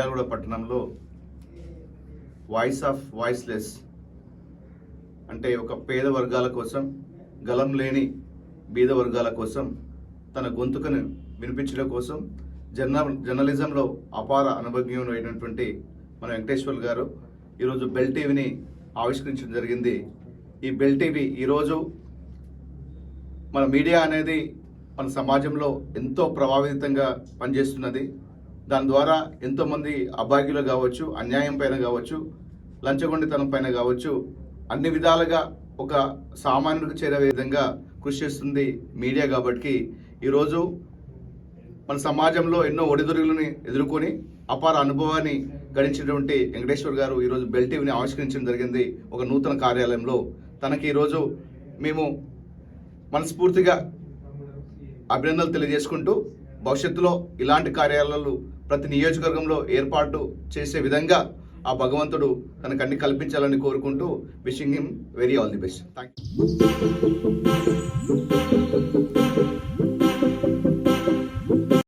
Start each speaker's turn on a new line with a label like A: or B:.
A: మిర్యాలగూడ పట్టణంలో voice of voiceless అంటే ఒక పేద వర్గాల కోసం, గలం లేని బీద వర్గాల కోసం తన గొంతుకను వినిపించడం కోసం జర్నలిజంలో అపార అనుభవజ్ఞుడు అయినటువంటి మన వెంకటేశ్వర్ గారు ఈరోజు బెల్ టీవీని ఆవిష్కరించడం జరిగింది. ఈ బెల్ టీవీ ఈరోజు మన మీడియా అనేది మన సమాజంలో ఎంతో ప్రభావితంగా పనిచేస్తున్నది. దాని ద్వారా ఎంతోమంది అభాగ్యులు కావచ్చు, అన్యాయం పైన కావచ్చు, లంచగొండితనం పైన కావచ్చు, అన్ని విధాలుగా ఒక సామాన్యుడికి చేరే విధంగా కృషి చేస్తుంది మీడియా. కాబట్టి ఈరోజు మన సమాజంలో ఎన్నో ఒడిదుడుకులను ఎదుర్కొని అపార అనుభవాన్ని గడించినటువంటి వెంకటేశ్వర్ గారు ఈరోజు బెల్ టీవీని ఆవిష్కరించడం జరిగింది ఒక నూతన కార్యాలయంలో. తనకి ఈరోజు మేము మనస్ఫూర్తిగా అభినందనలు తెలియజేసుకుంటూ భవిష్యత్తులో ఇలాంటి కార్యాలయాలు ప్రతి నియోజకవర్గంలో ఏర్పాటు చేసే విధంగా ఆ భగవంతుడు తనకు అన్ని కల్పించాలని కోరుకుంటూ wishing him very all the best. Thank you.